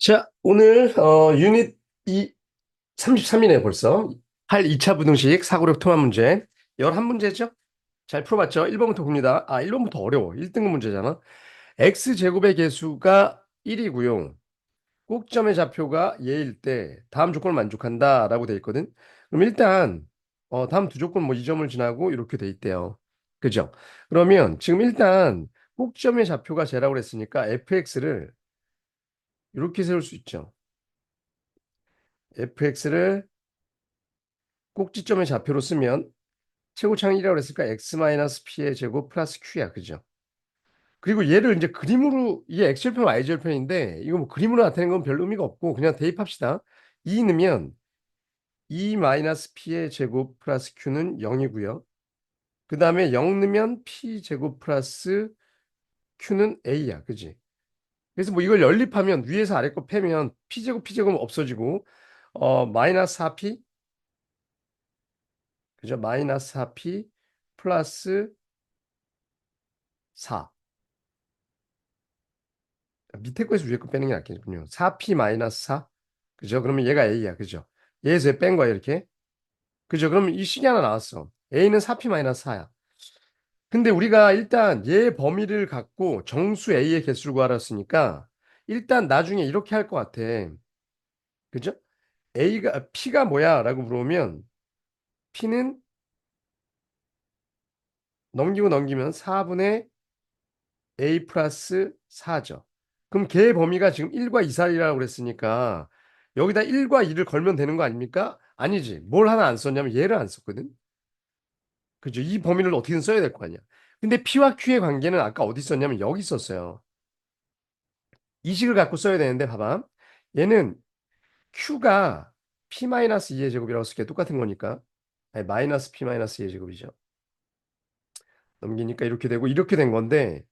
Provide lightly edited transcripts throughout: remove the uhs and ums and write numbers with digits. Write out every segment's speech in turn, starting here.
자, 오늘 유닛 2 33이네 벌써. 8 2차 부등식 사고력 통합 문제 11문제죠? 잘 풀어봤죠? 1번부터 봅니다. 1번부터 어려워. 1등급 문제잖아. x제곱의 개수가 1이고요. 꼭점의 좌표가 얘일 때 다음 조건을 만족한다라고 돼 있거든. 그럼 일단 다음 두 조건 뭐 이 점을 지나고 이렇게 돼 있대요. 그죠? 그러면 지금 일단 꼭점의 좌표가 쟤라고 그랬으니까 fx를 이렇게 세울 수 있죠. fx를 꼭지점의 좌표로 쓰면 최고차는 1이라고 그랬으니까 x-p의 제곱 플러스 q야. 그죠? 그리고 얘를 이제 그림으로 이게 x절편 y절편인데 이거 뭐 그림으로 나타내는 건 별 의미가 없고 그냥 대입합시다. 2 넣으면 2-p의 제곱 플러스 q는 0이고요. 그 다음에 0 넣으면 p 제곱 플러스 q는 a야. 그지? 그래서 뭐 이걸 연립하면 위에서 아래 거 빼면 p 제곱 없어지고 마이너스 4p, 그죠? 마이너스 4p 플러스 4. 밑에 거에서 위에 거 빼는 게 낫겠군요. 4p 마이너스 4. 그죠? 그러면 얘가 a야. 그죠? 얘에서 얘뺀 거야, 이렇게. 그죠? 그러면 이 식이 하나 나왔어. a는 4p 마이너스 4야. 근데 우리가 일단 얘 범위를 갖고 정수 a의 개수를 구하랬으니까 일단 나중에 이렇게 할 것 같아. 그죠? p가 뭐야? 라고 물어보면 p는 넘기고 넘기면 4분의 a 플러스 4죠. 그럼 걔 범위가 지금 1과 2 사이라고 그랬으니까 여기다 1과 2를 걸면 되는 거 아닙니까? 아니지. 뭘 하나 안 썼냐면 얘를 안 썼거든. 그죠? 이 범위를 어떻게든 써야 될 거 아니야. 근데 P와 Q의 관계는 아까 어디 썼냐면 여기 썼어요. 이 식을 갖고 써야 되는데 봐봐. 얘는 Q가 P-2의 제곱이라고 쓸게 똑같은 거니까. 아니, 마이너스 P-2의 제곱이죠. 넘기니까 이렇게 되고 이렇게 된 건데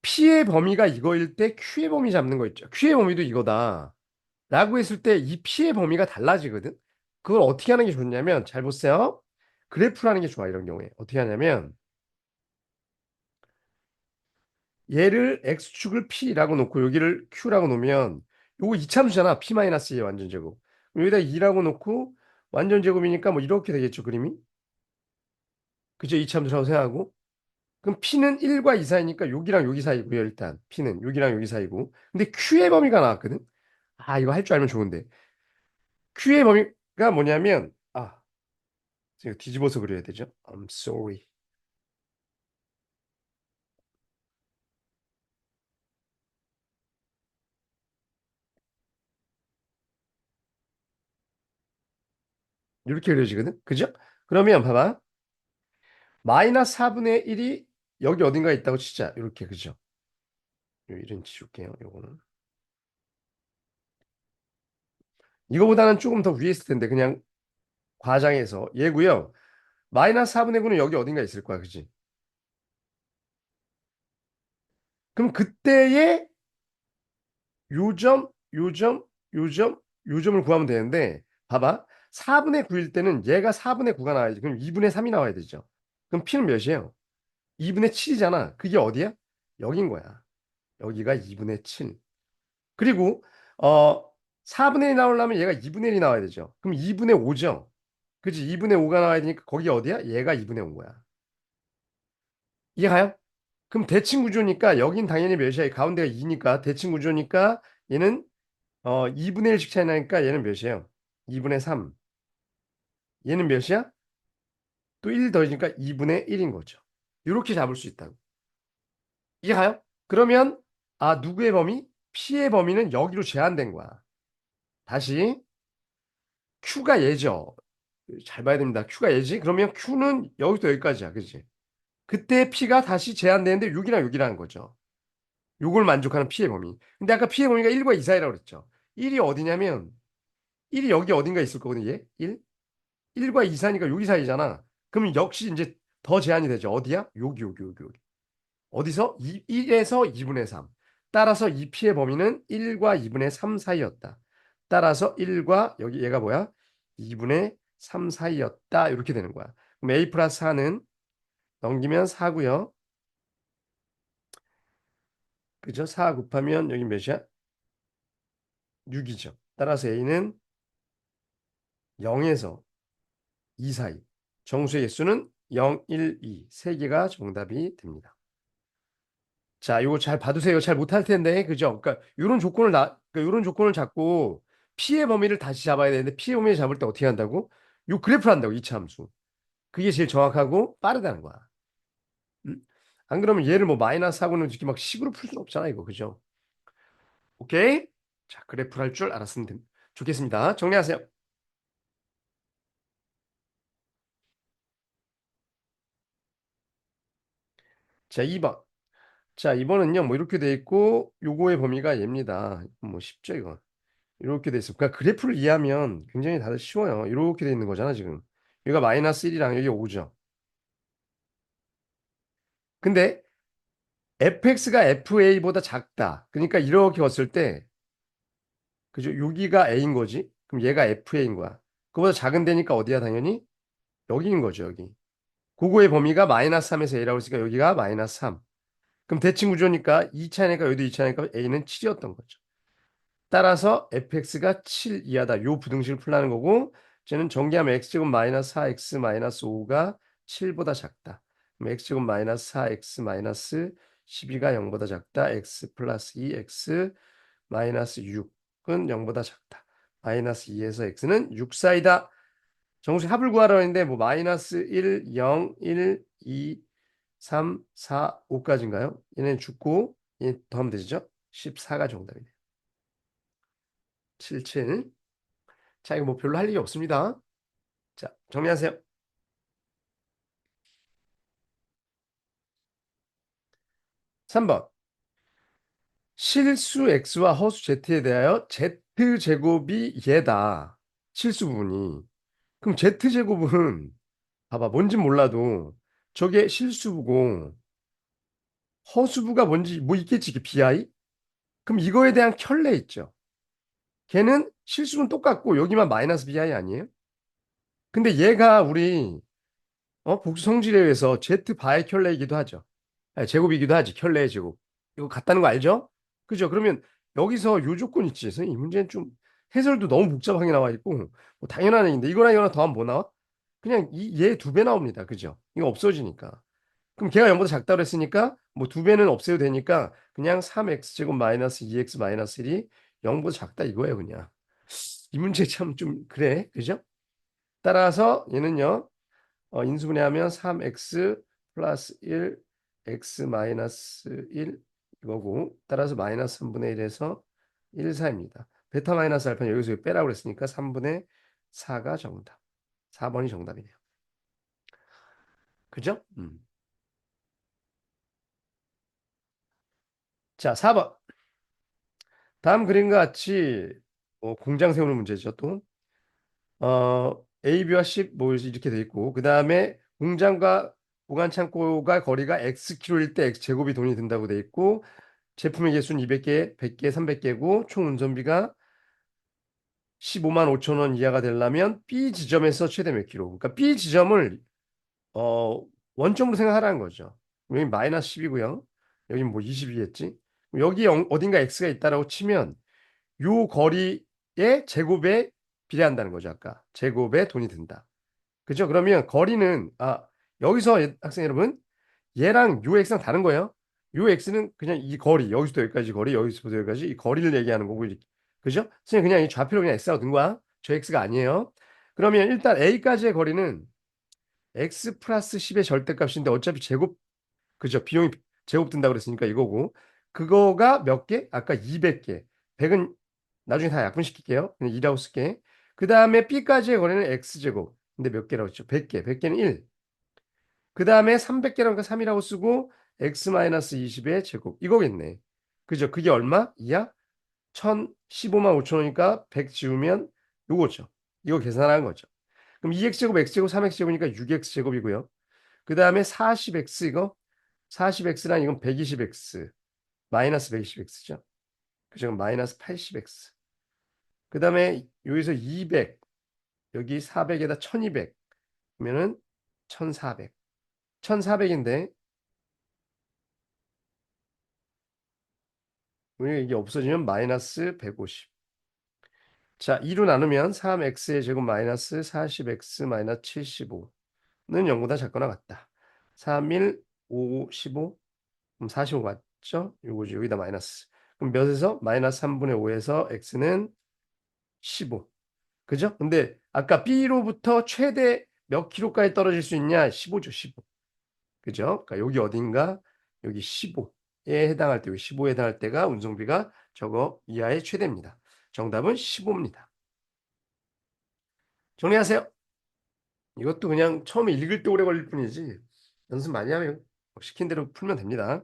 P의 범위가 이거일 때 Q의 범위 잡는 거 있죠. Q의 범위도 이거다. 라고 했을 때 이 P의 범위가 달라지거든. 그걸 어떻게 하는 게 좋냐면 잘 보세요. 그래프라는 게 좋아 이런 경우에. 어떻게 하냐면 얘를 x축을 p라고 놓고 여기를 q라고 놓으면 요거 이참수잖아. p-2의 완전 제곱. 그럼 여기다 2라고 놓고 완전 제곱이니까 뭐 이렇게 되겠죠, 그림이. 그죠? 이참수라고 생각하고. 그럼 p는 1과 2 사이니까 여기랑 여기 사이고요, 일단. p는 여기랑 여기 사이고. 근데 q의 범위가 나왔거든. 이거 할 줄 알면 좋은데. q의 범위가 뭐냐면 제가 뒤집어서 그려야 되죠. I'm sorry. 이렇게 그려지거든. 그죠? 그러면 봐봐. 마이너스 4분의 1이 여기 어딘가에 있다고 치자. 이렇게, 그죠? 요 이런 지울게요. 요거는. 이거보다는 조금 더 위에 있을 텐데 그냥 과장해서 얘고요. 마이너스 4분의 9는 여기 어딘가 있을 거야. 그지? 그럼 그때의 요점, 요점, 요점, 요점을 구하면 되는데 봐봐. 4분의 9일 때는 얘가 4분의 9가 나와야지. 그럼 2분의 3이 나와야 되죠. 그럼 P는 몇이에요? 2분의 7이잖아. 그게 어디야? 여긴 거야. 여기가 2분의 7. 그리고 어 4분의 1 나오려면 얘가 2분의 1이 나와야 되죠. 그럼 2분의 5죠. 그지? 2분의 5가 나와야 되니까 거기 어디야? 얘가 2분의 5인 거야. 이해가요? 그럼 대칭 구조니까 여긴 당연히 몇이야? 가운데가 2니까 대칭 구조니까 얘는 2분의 1씩 차이 나니까 얘는 몇이에요? 2분의 3. 얘는 몇이야? 또 1 더해지니까 2분의 1인 거죠. 이렇게 잡을 수 있다고. 이해가요? 그러면 누구의 범위? P의 범위는 여기로 제한된 거야. 다시 Q가 얘죠. 잘 봐야 됩니다. Q가 얘지? 그러면 Q는 여기부터 여기까지야. 그지? 그때 P가 다시 제한되는데 6이랑 6이라는 거죠. 요걸 만족하는 P의 범위. 근데 아까 P의 범위가 1과 2 사이라고 그랬죠. 1이 어디냐면 1이 여기 어딘가 있을 거거든요. 얘? 1? 1과 2 사이니까 여기 사이잖아. 그럼 역시 이제 더 제한이 되죠. 어디야? 여기. 어디서? 1에서 2분의 3. 따라서 이 P의 범위는 1과 2분의 3 사이였다. 따라서 1과 여기 얘가 뭐야? 2분의 3 사이였다. 이렇게 되는 거야. 그럼 A 플러스 4는 넘기면 4고요. 그죠? 4 곱하면 여기 몇이야? 6이죠. 따라서 A는 0에서 2 사이. 정수의 개수는 0, 1, 2. 세 개가 정답이 됩니다. 자, 이거 잘 봐두세요. 잘 못할 텐데, 그죠? 그러니까 이런 조건을 잡고 피의 범위를 다시 잡아야 되는데 피의 범위를 잡을 때 어떻게 한다고? 요 그래프를 한다고 이차 함수. 그게 제일 정확하고 빠르다는 거야. 음? 안 그러면 얘를 뭐 마이너스 하고는 이렇게 막 식으로 풀 수는 없잖아, 이거, 그죠? 오케이? 자, 그래프를 할 줄 알았으면 좋겠습니다. 정리하세요. 자, 2번. 자, 이번은요, 뭐 이렇게 돼 있고 요거의 범위가 얘입니다. 뭐 쉽죠, 이거. 이렇게 돼 있어. 그러니까 그래프를 이해하면 굉장히 다들 쉬워요. 이렇게 돼 있는 거잖아, 지금. 여기가 마이너스 1이랑 여기 5죠. 근데 fx가 fa보다 작다. 그러니까 이렇게 봤을 때, 그죠? 여기가 a인 거지. 그럼 얘가 fa인 거야. 그보다 작은 데니까 어디야, 당연히? 여기인 거죠, 여기. 그거의 범위가 마이너스 3에서 a라고 했으니까 여기가 마이너스 3. 그럼 대칭 구조니까 2차니까 여기도 2차니까 a는 7이었던 거죠. 따라서 fx가 7 이하다. 요 부등식을 풀라는 거고 쟤는 전개하면 x제곱 마이너스 4x 마이너스 5가 7보다 작다. 그럼 x제곱 마이너스 4x 마이너스 12가 0보다 작다. x 플러스 2x 마이너스 6은 0보다 작다. 마이너스 2에서 x는 6 사이다. 정식 합을 구하라고 했는데 뭐 마이너스 1, 0, 1, 2, 3, 4, 5까지인가요? 얘는 죽고 얘 더하면 되죠? 14가 정답이네요. 77. 자, 이거 뭐 별로 할 일이 없습니다. 자, 정리하세요. 3번. 실수 x와 허수 z에 대하여 z제곱이 얘다. 실수 부분이. 그럼 z제곱은 봐봐. 뭔진 몰라도 저게 실수부고 허수부가 뭔지 뭐 있겠지. 이게 bi? 그럼 이거에 대한 켤레 있죠. 걔는 실수는 똑같고 여기만 마이너스 bi 아니에요? 근데 얘가 우리 복수 성질에 의해서 z 바의 켤레이기도 하죠. 아니, 제곱이기도 하지. 켤레의 제곱. 이거 같다는 거 알죠? 그죠? 그러면 여기서 요 조건 있지. 선생님, 이 문제는 좀 해설도 너무 복잡하게 나와 있고 뭐 당연한 얘기인데 이거랑 이거랑 더하면 뭐 나와? 그냥 얘 두 배 나옵니다. 그죠? 이거 없어지니까. 그럼 걔가 0보다 작다고 했으니까 뭐 두 배는 없애도 되니까 그냥 3x제곱 마이너스 2x 마이너스 1이 0보다 작다 이거예요, 그냥. 이 문제 참 좀 그래. 그죠? 따라서 얘는요. 인수분해하면 3x 플러스 1 x 마이너스 1 이거고 따라서 마이너스 3분의 1에서 1 사입니다. 베타 마이너스 알파는 여기서 빼라고 그랬으니까 3분의 4가 정답. 4번이 정답이네요. 그죠? 자, 4번. 다음 그림과 같이 공장 세우는 문제죠, 또. A, B와 C 뭐 이렇게 돼 있고 그 다음에 공장과 보관 창고가 거리가 X키로일 때 X제곱이 돈이 든다고 돼 있고 제품의 개수는 200개, 100개, 300개고 총 운송비가 15만 5천 원 이하가 되려면 B 지점에서 최대 몇 킬로. 그러니까 B 지점을 어, 원점으로 생각하라는 거죠. 여기 마이너스 10이고요. 여기 뭐 20이겠지. 여기 어딘가 X가 있다라고 치면 요 거리의 제곱에 비례한다는 거죠. 아까 제곱에 돈이 든다. 그죠? 그러면 거리는 여기서 학생 여러분 얘랑 요 x랑 다른 거예요. 요 x는 그냥 이 거리 여기서부터 여기까지 거리 여기서부터 여기까지 이 거리를 얘기하는 거고 그죠? 선생님 그냥 이 좌표를 그냥 x라고 든 거야. 저 x가 아니에요. 그러면 일단 a까지의 거리는 x 플러스 10의 절대값인데 어차피 제곱 그죠? 비용이 제곱 든다고 그랬으니까 이거고 그거가 몇 개? 아까 200개. 100은 나중에 다 약분시킬게요. 그냥 2라고 쓸게. 그 다음에 b까지의 거리는 x제곱. 근데 몇 개라고 했죠? 100개. 100개는 1. 그 다음에 300개라니까 3이라고 쓰고 x-20의 제곱 이거겠네. 그죠? 그게 얼마? 2야? 1015만 5천 원이니까 100 지우면 요거죠. 이거 계산한 거죠. 그럼 2x제곱 x제곱 3x제곱이니까 6x제곱이고요. 그 다음에 40x 이거 40x란 이건 120x 마이너스 120x죠. 그죠? 마이너스 80x. 그 다음에 여기서 200 여기 400에다 1200 그러면은 1400 1400인데 왜 이게 없어지면 마이너스 150. 자, 2로 나누면 3x의 제곱 마이너스 40x 마이너스 75는 0보다 작거나 같다. 3, 1, 5, 15, 그럼 45 맞죠? 요거지, 여기다 마이너스. 그럼 몇에서? 마이너스 3분의 5에서 x는 15. 그죠? 근데 아까 B로부터 최대 몇 킬로까지 떨어질 수 있냐? 15죠, 15. 그죠? 그러니까 여기 어딘가, 여기 15에 해당할 때, 여기 15에 해당할 때가 운송비가 저거 이하의 최대입니다. 정답은 15입니다. 정리하세요. 이것도 그냥 처음에 읽을 때 오래 걸릴 뿐이지 연습 많이 하면 시킨 대로 풀면 됩니다.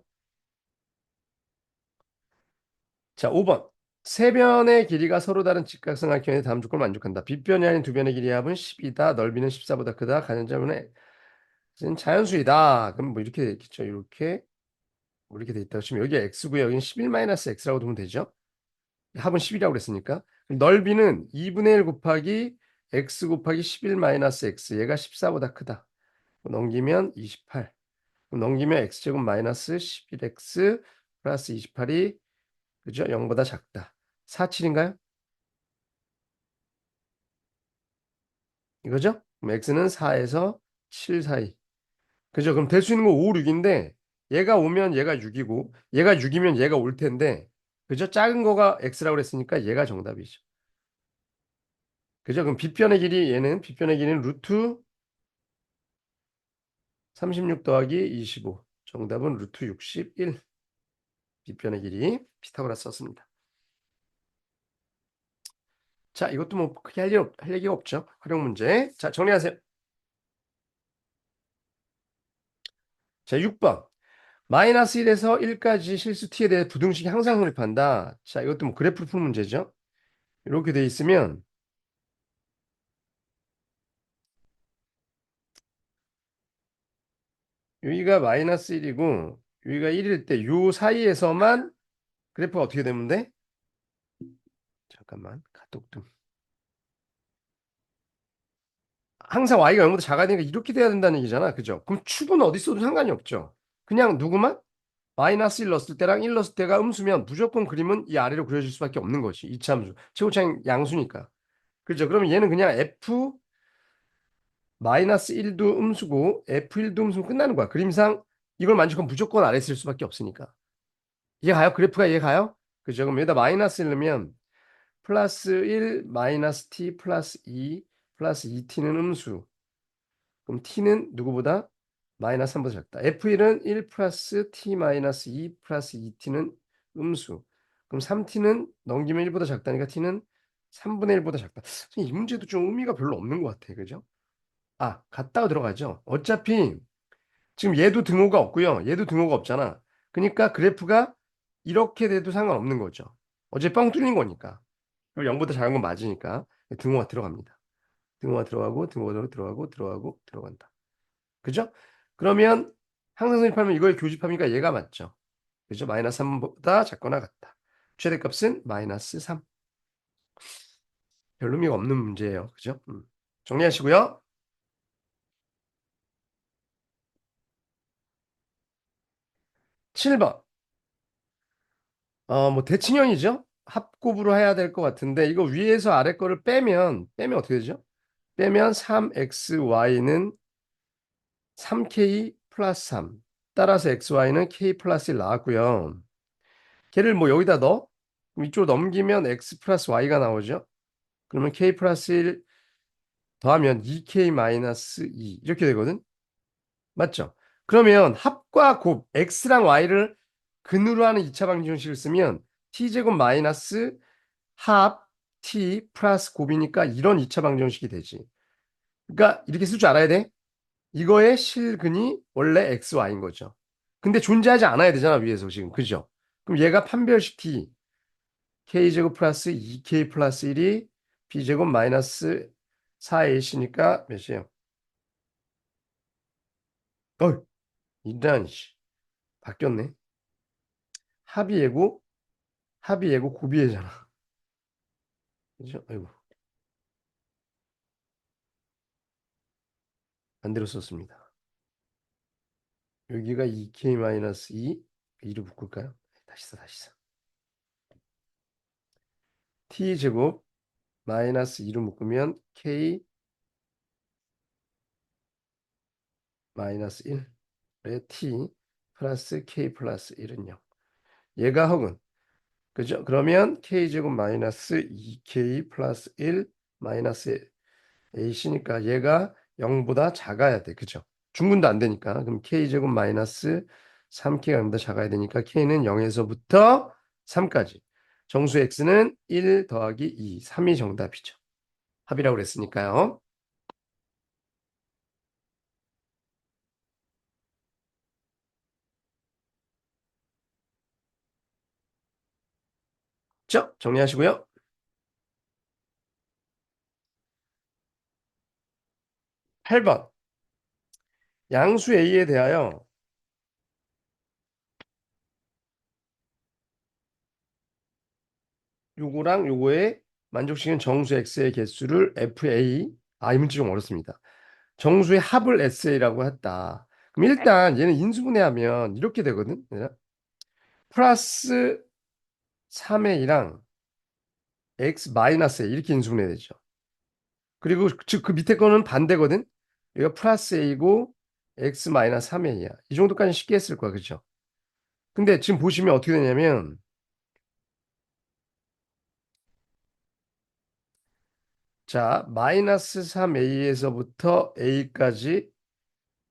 자, 5번. 세 변의 길이가 서로 다른 직각삼각형의 다음 조건을 만족한다. 빗변이 아닌 두 변의 길이의 합은 10이다. 넓이는 14보다 크다. 가연자분의 자연수이다. 그럼 뭐 이렇게 돼 있겠죠. 이렇게 뭐 이렇게 돼 있다고 치면 여기 x고요. 여기는 11-x라고 두면 되죠. 합은 10이라고 그랬으니까. 넓이는 2분의 1 곱하기 x 곱하기 11-x. 얘가 14보다 크다. 넘기면 28. 넘기면 x제곱 마이너스 11x 플러스 28이 그죠? 0보다 작다. 47인가요? 이거죠? 그럼 x는 4에서 7 사이. 그죠? 그럼 될 수 있는 거 5, 6인데 얘가 오면 얘가 6이고 얘가 6이면 얘가 올 텐데 그죠? 작은 거가 x라고 그랬으니까 얘가 정답이죠. 그죠? 그럼 빗변의 길이 얘는 빗변의 길이는 루트 36 더하기 25. 정답은 루트 61. 빗변의 길이 피타고라스 썼습니다. 자, 이것도 뭐 크게 할 얘기가 없죠. 활용 문제. 자, 정리하세요. 자, 6번. 마이너스 1에서 1까지 실수 t에 대해 부등식이 항상 성립한다. 자, 이것도 뭐 그래프를 푸는 문제죠. 이렇게 돼 있으면 여기가 마이너스 1이고 여기가 1일 때 요 사이에서만 그래프가 어떻게 되면 돼? 잠깐만. 가독등. 항상 y가 0보다 작아야 되니까 이렇게 돼야 된다는 얘기잖아. 그죠? 그럼 축은 어디 있어도 상관이 없죠. 그냥 누구만? 마이너스 1 넣었을 때랑 1 넣었을 때가 음수면 무조건 그림은 이 아래로 그려질 수밖에 없는 거지. 이차함수. 최고차항 양수니까. 그죠? 그러면 얘는 그냥 f 마이너스 1도 음수고 f1도 음수면 끝나는 거야. 그림상 이걸 만족하면 무조건 아래 쓸 수밖에 없으니까. 이해 가요? 그래프가 이해 가요? 그죠? 그럼 여기다 마이너스 1 넣으면 플러스 1 마이너스 t 플러스 2 플러스 2t는 음수. 그럼 t는 누구보다? 마이너스 3보다 작다. F1은 1 플러스 t 마이너스 2 플러스 2t는 음수. 그럼 3t는 넘기면 1보다 작다니까 t는 3분의 1보다 작다. 이 문제도 좀 의미가 별로 없는 것 같아. 그죠? 아, 같다고 들어가죠. 어차피 지금 얘도 등호가 없고요. 얘도 등호가 없잖아. 그러니까 그래프가 이렇게 돼도 상관없는 거죠. 어제 뻥 뚫린 거니까. 그리고 0보다 작은 건 맞으니까 등호가 들어갑니다. 등호가 들어가고 등호가 들어가고 들어가고 들어간다. 그죠? 그러면 항상 성립하면 이거의 교집합이니까 얘가 맞죠. 그죠? 마이너스 3보다 작거나 같다. 최대값은 마이너스 3. 별 의미가 없는 문제예요. 그죠? 정리하시고요. 7번. 뭐 대칭형이죠? 합곱으로 해야 될 것 같은데 이거 위에서 아래 거를 빼면 어떻게 되죠? 빼면 3xy는 3k 플러스 3. 따라서 xy는 k 플러스 1 나왔고요. 걔를 뭐 여기다 넣어? 그럼 이쪽으로 넘기면 x 플러스 y가 나오죠? 그러면 k 플러스 1 더하면 2k 마이너스 2 이렇게 되거든? 맞죠? 그러면 합과 곱 x랑 y를 근으로 하는 2차 방정식을 쓰면 t제곱 마이너스 합 t 플러스 곱이니까 이런 2차 방정식이 되지. 그러니까 이렇게 쓸 줄 알아야 돼. 이거의 실근이 원래 xy인 거죠. 근데 존재하지 않아야 되잖아 위에서 지금. 그죠? 그럼 얘가 판별식 t k제곱 플러스 2k 플러스 1이 b제곱 마이너스 4ac니까 몇이에요? 일단 바뀌었네. 합이 예고, 합이 예고 곱이 예잖아. 그죠? 아이고, 반대로 썼습니다. 여기가 2k-2, 2로 묶을까요? 다시 써. t제곱 마이너스 2로 묶으면 K 마이너스 1의 T 플러스 K 플러스 1은 0. 얘가 허근. 그죠? 그러면 K제곱 마이너스 2K 플러스 1 마이너스 AC니까 얘가 0보다 작아야 돼. 그죠? 중분도 안 되니까. 그럼 K제곱 마이너스 3K가 0보다 작아야 되니까 K는 0에서부터 3까지. 정수 X는 1 더하기 2, 3이 정답이죠. 합이라고 그랬으니까요. 자, 정리하시고요. 8번. 양수 A에 대하여 요거랑 요거의 만족시키는 정수 X의 개수를 FA, 이 문제 좀 어렵습니다. 정수의 합을 SA라고 했다. 그럼 일단 얘는 인수분해하면 이렇게 되거든. 플러스 3A랑 X 마이너스 A 이렇게 인수분해되죠. 그리고 즉 그 밑에 거는 반대거든. 여기가 플러스 A고 X 마이너스 3A야. 이 정도까지 쉽게 했을 거야. 그죠? 근데 지금 보시면 어떻게 되냐면 자, 마이너스 3A에서부터 A까지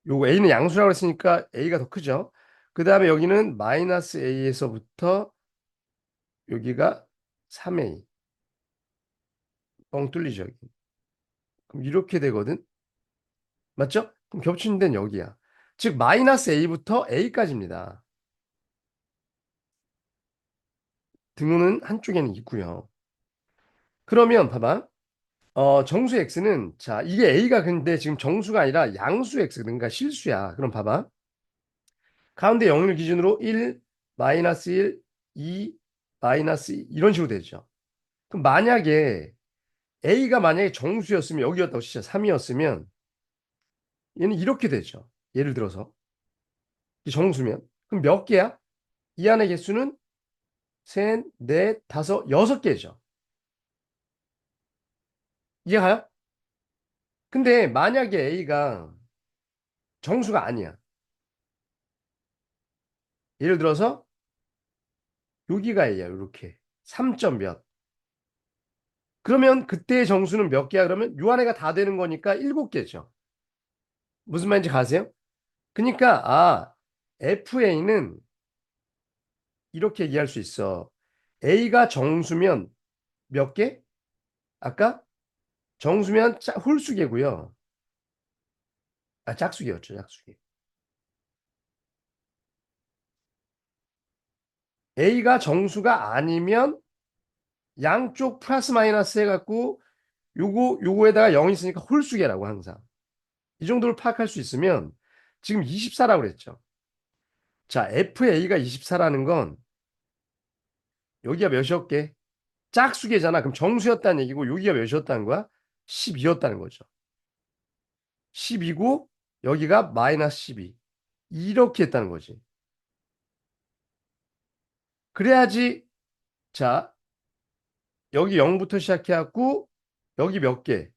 요거 A는 양수라고 했으니까 A가 더 크죠. 그 다음에 여기는 마이너스 A에서부터 여기가 3A. 뻥 뚫리죠. 여기. 그럼 이렇게 되거든. 맞죠? 그럼 겹치는 데는 여기야. 즉 마이너스 A부터 A까지입니다. 등호는 한쪽에는 있고요. 그러면 봐봐. 정수 X는 자 이게 A가 근데 지금 정수가 아니라 양수 X 그러니까 실수야. 그럼 봐봐. 가운데 0을 기준으로 1, 마이너스 1, 2, 마이너스 2 이런 식으로 되죠. 그럼 만약에 A가 만약에 정수였으면 여기였다고 치자 3이었으면 얘는 이렇게 되죠. 예를 들어서 이 정수면 그럼 몇 개야? 이 안의 개수는 셋, 넷, 다섯, 여섯 개죠. 이해가요? 근데 만약에 A가 정수가 아니야. 예를 들어서 여기가 A야. 이렇게 3점 몇. 그러면 그때의 정수는 몇 개야? 그러면 요 안에가 다 되는 거니까 7개죠. 무슨 말인지 가세요? 그러니까 FA는 이렇게 얘기할 수 있어. A가 정수면 몇 개? 아까 정수면 홀수개고요. 짝수개였죠, 짝수개. A가 정수가 아니면 양쪽 플러스 마이너스 해갖고 요거에다가 0이 있으니까 홀수개라고 항상. 이 정도를 파악할 수 있으면 지금 24라고 그랬죠. 자, FA가 24라는 건 여기가 몇이었게? 짝수개잖아. 그럼 정수였다는 얘기고 여기가 몇이었다는 거야? 12였다는 거죠. 12고 여기가 마이너스 12. 이렇게 했다는 거지. 그래야지 자, 여기 0부터 시작해갖고 여기 몇 개?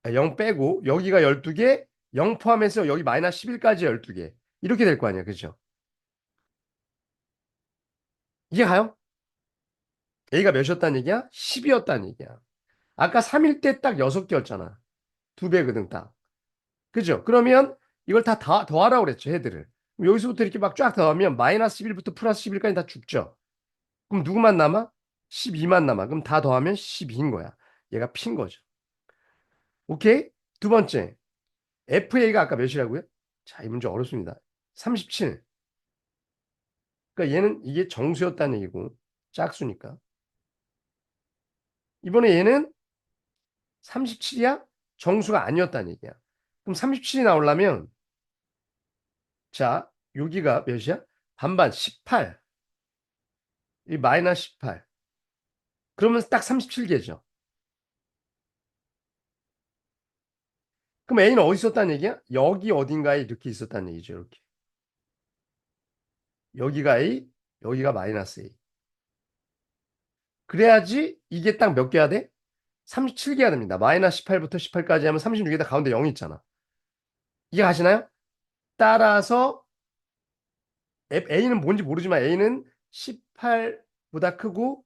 0 빼고 여기가 12개, 0 포함해서 여기 마이너스 11까지 12개. 이렇게 될 거 아니야. 그죠? 이게 가요? A가 몇이었다는 얘기야? 10이었다는 얘기야. 아까 3일 때 딱 6개였잖아. 2배거든 딱. 그죠? 그러면 이걸 다 더하라고 그랬죠. 헤드를. 여기서부터 이렇게 막 쫙 더하면 마이너스 11부터 플러스 11까지 다 죽죠. 그럼 누구만 남아? 12만 남아. 그럼 다 더하면 12인 거야. 얘가 핀 거죠. 오케이? 두 번째. FA가 아까 몇이라고요? 자, 이 문제 어렵습니다. 37. 그러니까 얘는 이게 정수였다는 얘기고 짝수니까. 이번에 얘는 37이야? 정수가 아니었다는 얘기야. 그럼 37이 나오려면 자, 여기가 몇이야? 반반 18. 이 마이너스 18. 그러면 딱 37개죠. 그럼 A는 어디 있었다는 얘기야? 여기 어딘가에 이렇게 있었다는 얘기죠. 이렇게. 여기가 A, 여기가 마이너스 A. 그래야지 이게 딱 몇 개야 돼? 37개가 됩니다. 마이너스 18부터 18까지 하면 36에다 가운데 0이 있잖아. 이해 가시나요? 따라서 A는 뭔지 모르지만 A는 18보다 크고,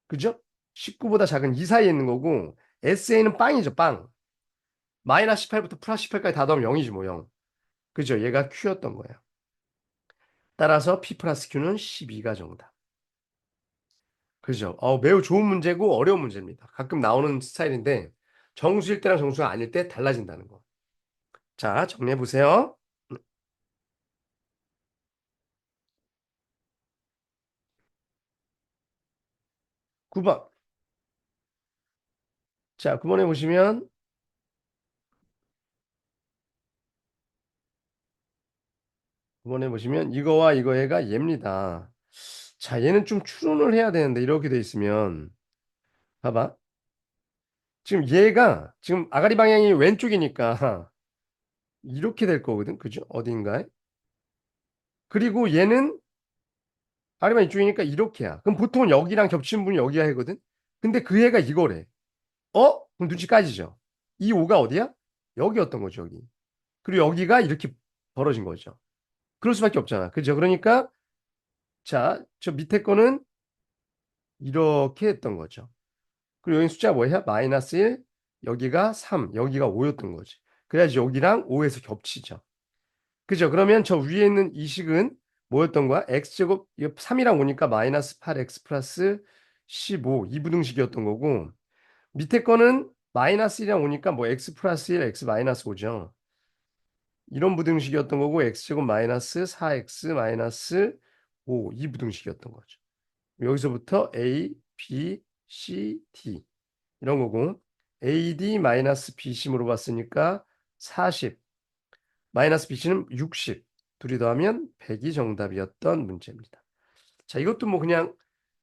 그죠? 19보다 작은 이 사이에 있는 거고, SA는 빵이죠, 빵. 마이너스 18부터 플러스 18까지 다 더하면 0이지 뭐 0. 그죠? 얘가 Q였던 거예요. 따라서 P 플러스 Q는 12가 정답. 그죠? 매우 좋은 문제고 어려운 문제입니다. 가끔 나오는 스타일인데 정수일 때랑 정수가 아닐 때 달라진다는 거. 자, 정리해 보세요. 9번. 자, 9번에 보시면 9번에 보시면 이거와 이거애가 얘입니다. 자, 얘는 좀 추론을 해야 되는데 이렇게 돼 있으면 봐봐. 지금 얘가 지금 아가리 방향이 왼쪽이니까 이렇게 될 거거든. 그죠? 어딘가에. 그리고 얘는 아가리 방향 이쪽이니까 이렇게야. 그럼 보통은 여기랑 겹치는 분이 여기가 해거든. 근데 그 애가 이거래. 그럼 눈치 까지죠. 이 오가 어디야? 여기였던 거죠, 여기. 그리고 여기가 이렇게 벌어진 거죠. 그럴 수밖에 없잖아. 그죠? 그러니까 자, 저 밑에 거는 이렇게 했던 거죠. 그리고 여기 숫자가 뭐야? 마이너스 1, 여기가 3, 여기가 5였던 거지. 그래야지 여기랑 5에서 겹치죠. 그죠? 그러면 저 위에 있는 이 식은 뭐였던 거야? x제곱, 이거 3이랑 오니까 마이너스 8x 플러스 15, 이부등식이었던 거고, 밑에 거는 마이너스 1이랑 오니까 뭐 x 플러스 1, x 마이너스 5죠. 이런 부등식이었던 거고, x제곱 마이너스 4x 마이너스 5, 이부등식이었던 거죠. 여기서부터 a, b, c, d 이런 거고, AD 마이너스 BC 물어봤으니까 40, 마이너스 BC는 60, 둘이 더하면 100이 정답이었던 문제입니다. 자, 이것도 뭐 그냥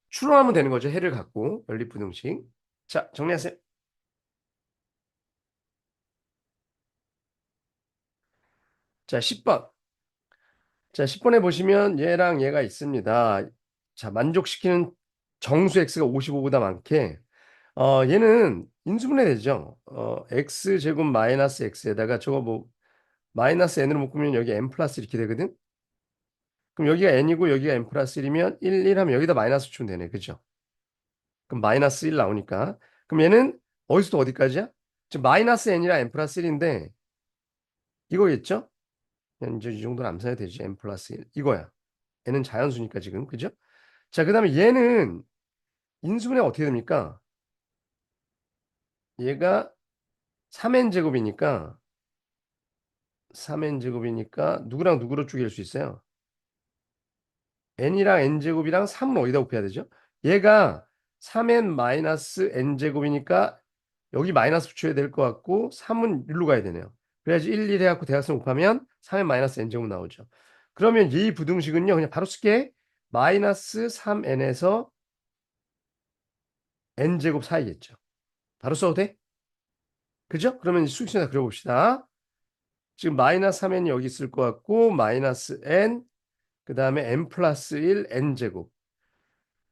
추론하면 되는 거죠. 해를 갖고 연립부등식. 자, 정리하세요. 자, 10번. 자, 10번에 보시면 얘랑 얘가 있습니다. 자, 만족시키는 정수 x가 55보다 많게 얘는 인수분해 되죠. x제곱 마이너스 x에다가 저거 뭐 마이너스 n으로 묶으면 여기 n 플러스 이렇게 되거든. 그럼 여기가 n이고 여기가 n 플러스 1이면 1, 1 하면 여기다 마이너스 주면 되네. 그죠? 그럼 마이너스 1 나오니까. 그럼 얘는 어디서부터 어디까지야? 지금 마이너스 n이랑 n 플러스 1인데 이거겠죠? 이제 이 정도는 암산해야 되지. n 플러스 1. 이거야. n은 자연수니까 지금. 그죠? 자, 그 다음에 얘는 인수분해 어떻게 됩니까? 얘가 3n 제곱이니까 3n 제곱이니까 누구랑 누구로 쪼갤 수 있어요? n이랑 n제곱이랑 3은 어디다 곱해야 되죠? 얘가 3n 마이너스 n제곱이니까 여기 마이너스 붙여야 될 것 같고 3은 일로 가야 되네요. 그래야지 1, 1 해갖고 대각선 곱하면 3n 마이너스 n제곱 나오죠. 그러면 이 부등식은요. 그냥 바로 쓸게. 마이너스 3n에서 n제곱 사이겠죠. 바로 써도 돼? 그죠? 그러면 수식에다 그려봅시다. 지금 마이너스 3n이 여기 있을 것 같고 마이너스 n 그 다음에 n 플러스 1 n제곱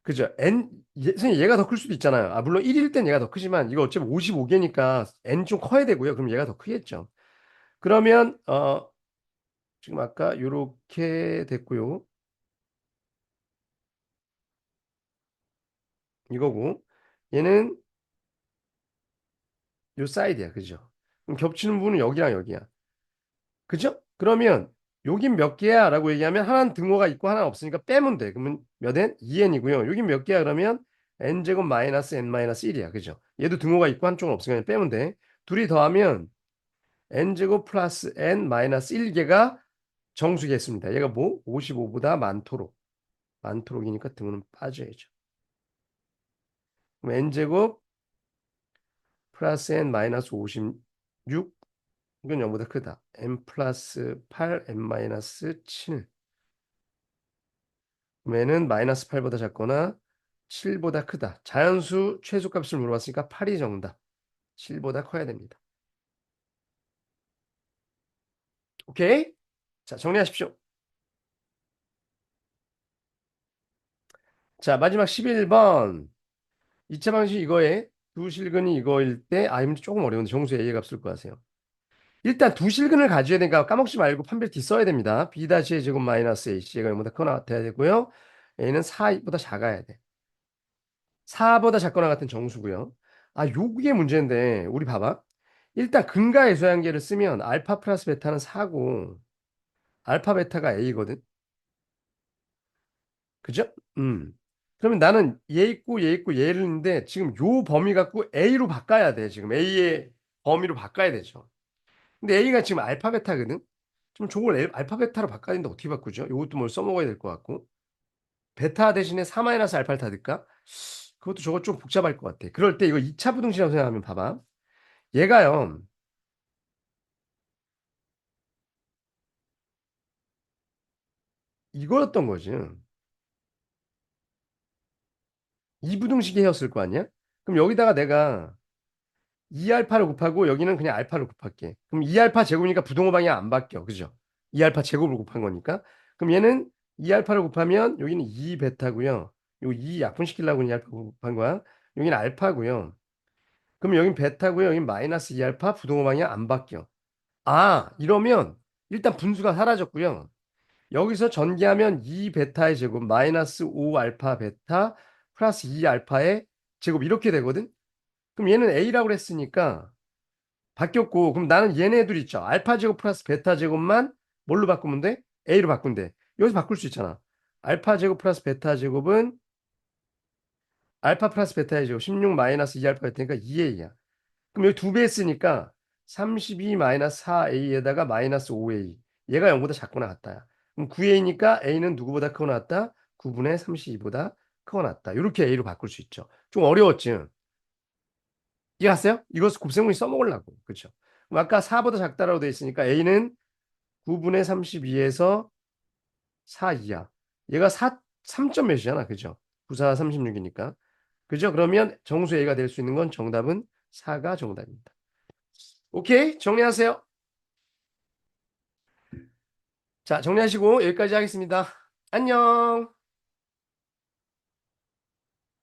그죠? 선생님 얘가 더 클 수도 있잖아요. 물론 1일 땐 얘가 더 크지만 이거 어차피 55개니까 n 좀 커야 되고요. 그럼 얘가 더 크겠죠. 그러면 지금 아까 요렇게 됐고요. 이거고 얘는 요 사이드야. 그죠? 그럼 겹치는 부분은 여기랑 여기야. 그죠? 그러면 여긴 몇 개야? 라고 얘기하면 하나는 등호가 있고 하나는 없으니까 빼면 돼. 그러면 몇 n? 2n이고요. 여긴 몇 개야? 그러면 n제곱 마이너스 n 마이너스 1이야. 그죠? 얘도 등호가 있고 한쪽은 없으니까 빼면 돼. 둘이 더하면 n제곱 플러스 n 마이너스 1개가 정수겠습니다. 얘가 뭐? 55보다 많도록. 많도록이니까 등호는 빠져야죠. 그럼 n제곱 플러스 n 마이너스 56 이건 0보다 크다. n 플러스 8 n 마이너스 7 그럼 n은 마이너스 8보다 작거나 7보다 크다. 자연수 최소값을 물어봤으니까 8이 정답. 7보다 커야 됩니다. 오케이? 자, 정리하십시오. 자, 마지막 11번. 2차 방식 이거에 두 실근이 이거일 때, 아, 이건 조금 어려운데 정수 A의 값을 구하세요. 일단 두 실근을 가져야 되니까 까먹지 말고 판별티 써야 됩니다. B-의 제곱 마이너스 AC가 0보다 크거나 같아야 되고요. A는 4보다 작아야 돼. 4보다 작거나 같은 정수고요. 아, 요게 문제인데 우리 봐봐. 일단 근과 애수한계를 쓰면 알파 플러스 베타는 4고 알파 베타가 A거든. 그죠? 그러면 나는 얘 있고 얘 있고 얘를 있는데 지금 요 범위 갖고 A로 바꿔야 돼. 지금 A의 범위로 바꿔야 되죠. 근데 A가 지금 알파 베타거든. 좀 저걸 알파 베타로 바꿔야 되는데 어떻게 바꾸죠? 이것도 뭘 써먹어야 될 것 같고. 베타 대신에 4 마이너스 알파를 다 넣을까? 그것도 저거 좀 복잡할 것 같아. 그럴 때 이거 2차 부등식이라고 생각하면 봐봐. 얘가요. 이거였던 거지. 이 부등식이었을 거 아니야? 그럼 여기다가 내가 2알파를 곱하고 여기는 그냥 알파를 곱할게. 그럼 2알파 제곱이니까 부동호 방향 안 바뀌어. 그죠? 2알파 제곱을 곱한 거니까. 그럼 얘는 2알파를 곱하면 여기는 2베타고요. 요 2 약분시키려고 2알파 곱한 거야. 여기는 알파고요. 그럼 여긴 베타고요. 여긴 마이너스 2알파 부동호 방향 안 바뀌어. 아, 이러면 일단 분수가 사라졌고요. 여기서 전개하면 2베타의 제곱 마이너스 5알파 베타 플러스 2알파의 제곱 이렇게 되거든. 그럼 얘는 A라고 했으니까 바뀌었고 그럼 나는 얘네들 있죠. 알파 제곱 플러스 베타 제곱만 뭘로 바꾸면 돼? A로 바꾸면 돼. 여기서 바꿀 수 있잖아. 알파 제곱 플러스 베타 제곱은 알파 플러스 베타의 제곱 16 마이너스 2알파 베타니까 2A야. 그럼 여기 두 배 했으니까 32 마이너스 4A에다가 마이너스 5A. 얘가 0보다 작거나 같다. 그럼 9A니까 A는 누구보다 크거나 같다? 9분의 32보다 크거나 같다. 이렇게 A로 바꿀 수 있죠. 좀 어려웠지? 이해갔어요? 이것을 곱셈문이 써먹으려고. 그렇죠? 그럼 아까 4보다 작다라고 돼 있으니까 A는 9분의 32에서 4 이하. 얘가 3점 몇이잖아. 그죠? 9, 4, 36이니까. 그죠? 그러면 정수 A가 될 수 있는 건 정답은 4가 정답입니다. 오케이? 정리하세요. 자, 정리하시고 여기까지 하겠습니다. 안녕.